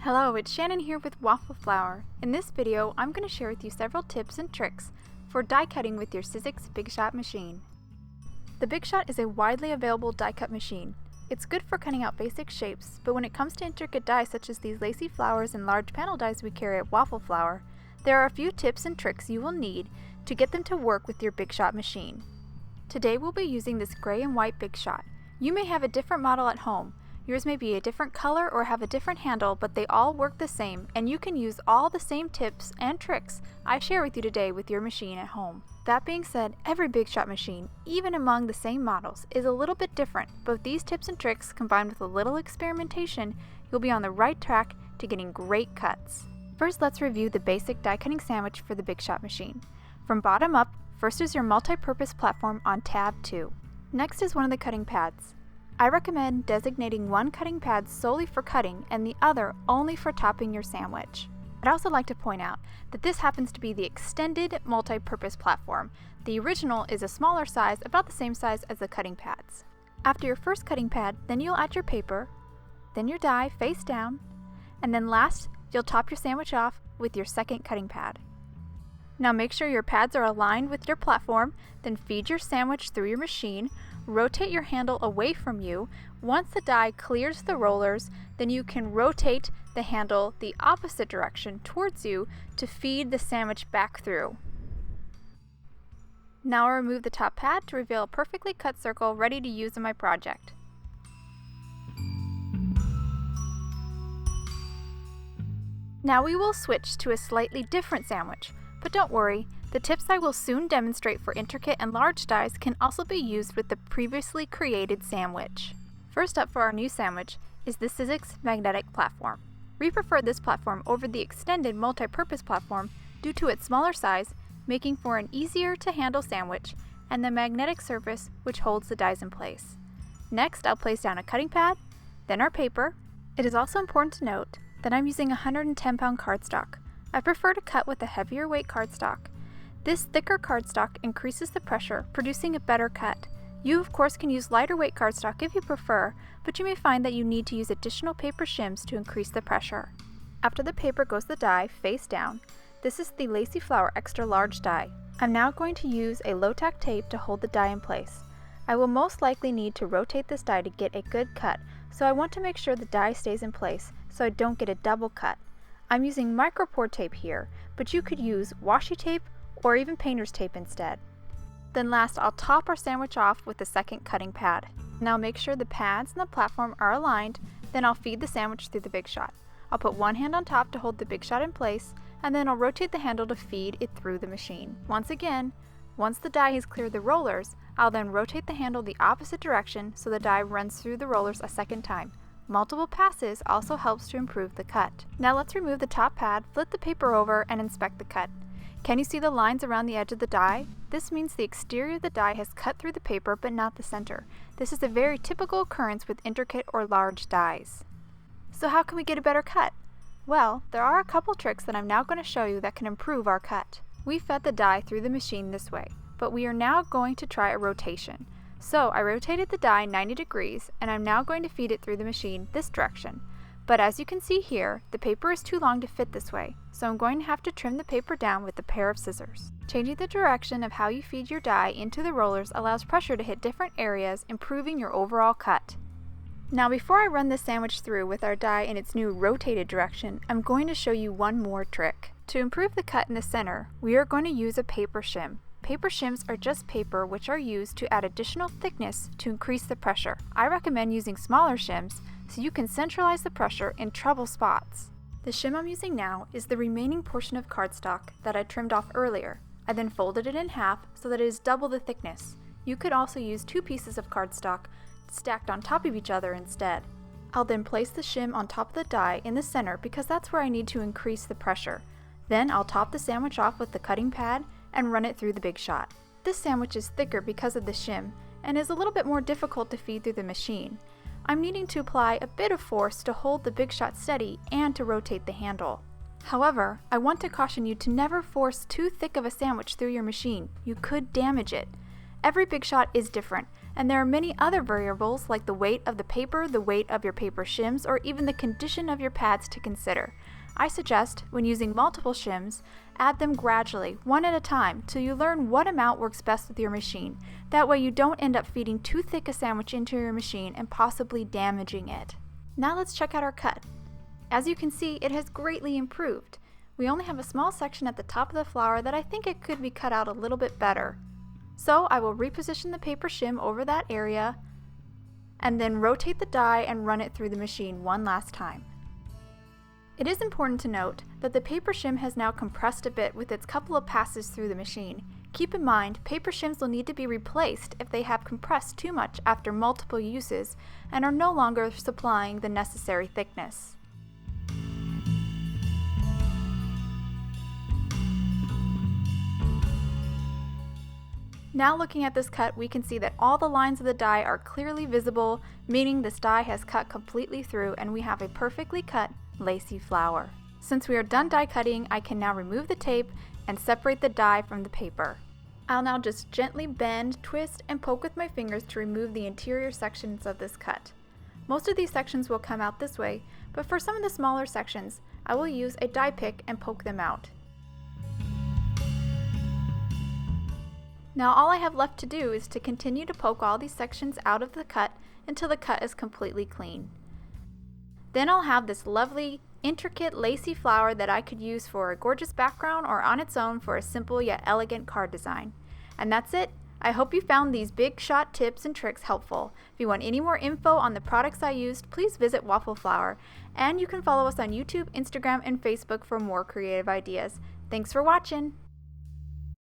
Hello, it's Shannon here with Waffle Flower. In this video, I'm going to share with you several tips and tricks for die cutting with your Sizzix Big Shot machine. The Big Shot is a widely available die cut machine. It's good for cutting out basic shapes, but when it comes to intricate dies such as these lacy flowers and large panel dies we carry at Waffle Flower, there are a few tips and tricks you will need to get them to work with your Big Shot machine. Today we'll be using this gray and white Big Shot. You may have a different model at home. Yours may be a different color or have a different handle, but they all work the same, and you can use all the same tips and tricks I share with you today with your machine at home. That being said, every Big Shot machine, even among the same models, is a little bit different, but with these tips and tricks combined with a little experimentation, you'll be on the right track to getting great cuts. First, let's review the basic die cutting sandwich for the Big Shot machine. From bottom up, first is your multi-purpose platform on tab 2. Next is one of the cutting pads. I recommend designating one cutting pad solely for cutting and the other only for topping your sandwich. I'd also like to point out that this happens to be the extended multi-purpose platform. The original is a smaller size, about the same size as the cutting pads. After your first cutting pad, then you'll add your paper, then your die face down, and then last, you'll top your sandwich off with your second cutting pad. Now make sure your pads are aligned with your platform, then feed your sandwich through your machine. Rotate your handle away from you. Once the die clears the rollers, then you can rotate the handle the opposite direction towards you to feed the sandwich back through. Now I'll remove the top pad to reveal a perfectly cut circle ready to use in my project. Now we will switch to a slightly different sandwich, but don't worry, the tips I will soon demonstrate for intricate and large dies can also be used with the previously created sandwich. First up for our new sandwich is the Sizzix magnetic platform. We prefer this platform over the extended multi-purpose platform due to its smaller size, making for an easier to handle sandwich, and the magnetic surface which holds the dies in place. Next, I'll place down a cutting pad, then our paper. It is also important to note that I'm using 110-pound cardstock. I prefer to cut with a heavier weight cardstock. This thicker cardstock increases the pressure, producing a better cut. You of course can use lighter weight cardstock if you prefer, but you may find that you need to use additional paper shims to increase the pressure. After the paper goes the die face down. This is the Lacy Flower Extra Large die. I'm now going to use a low-tack tape to hold the die in place. I will most likely need to rotate this die to get a good cut, so I want to make sure the die stays in place so I don't get a double cut. I'm using micropore tape here, but you could use washi tape or even painter's tape instead. Then last, I'll top our sandwich off with the second cutting pad. Now make sure the pads and the platform are aligned, then I'll feed the sandwich through the Big Shot. I'll put one hand on top to hold the Big Shot in place, and then I'll rotate the handle to feed it through the machine. Once the die has cleared the rollers, I'll then rotate the handle the opposite direction so the die runs through the rollers a second time. Multiple passes also helps to improve the cut. Now let's remove the top pad, flip the paper over, and inspect the cut. Can you see the lines around the edge of the die? This means the exterior of the die has cut through the paper but not the center. This is a very typical occurrence with intricate or large dies. So how can we get a better cut? Well, there are a couple tricks that I'm now going to show you that can improve our cut. We fed the die through the machine this way, but we are now going to try a rotation. So I rotated the die 90 degrees and I'm now going to feed it through the machine this direction. But as you can see here, the paper is too long to fit this way, so I'm going to have to trim the paper down with a pair of scissors. Changing the direction of how you feed your die into the rollers allows pressure to hit different areas, improving your overall cut. Now before I run this sandwich through with our die in its new rotated direction, I'm going to show you one more trick. To improve the cut in the center, we are going to use a paper shim. Paper shims are just paper which are used to add additional thickness to increase the pressure. I recommend using smaller shims so you can centralize the pressure in trouble spots. The shim I'm using now is the remaining portion of cardstock that I trimmed off earlier. I then folded it in half so that it is double the thickness. You could also use two pieces of cardstock stacked on top of each other instead. I'll then place the shim on top of the die in the center because that's where I need to increase the pressure. Then I'll top the sandwich off with the cutting pad and run it through the Big Shot. This sandwich is thicker because of the shim and is a little bit more difficult to feed through the machine. I'm needing to apply a bit of force to hold the Big Shot steady and to rotate the handle. However, I want to caution you to never force too thick of a sandwich through your machine. You could damage it. Every Big Shot is different, and there are many other variables like the weight of the paper, the weight of your paper shims, or even the condition of your pads to consider. I suggest, when using multiple shims, add them gradually, one at a time, till you learn what amount works best with your machine. That way you don't end up feeding too thick a sandwich into your machine and possibly damaging it. Now let's check out our cut. As you can see, it has greatly improved. We only have a small section at the top of the flower that I think it could be cut out a little bit better. So I will reposition the paper shim over that area and then rotate the die and run it through the machine one last time. It is important to note that the paper shim has now compressed a bit with its couple of passes through the machine. Keep in mind, paper shims will need to be replaced if they have compressed too much after multiple uses and are no longer supplying the necessary thickness. Now looking at this cut, we can see that all the lines of the die are clearly visible, meaning this die has cut completely through and we have a perfectly cut lacy flower. Since we are done die cutting, I can now remove the tape and separate the die from the paper. I'll now just gently bend, twist, and poke with my fingers to remove the interior sections of this cut. Most of these sections will come out this way, but for some of the smaller sections, I will use a die pick and poke them out. Now all I have left to do is to continue to poke all these sections out of the cut until the cut is completely clean. Then I'll have this lovely, intricate, lacy flower that I could use for a gorgeous background or on its own for a simple yet elegant card design. And that's it. I hope you found these Big Shot tips and tricks helpful. If you want any more info on the products I used, please visit Waffle Flower. And you can follow us on YouTube, Instagram, and Facebook for more creative ideas. Thanks for watching!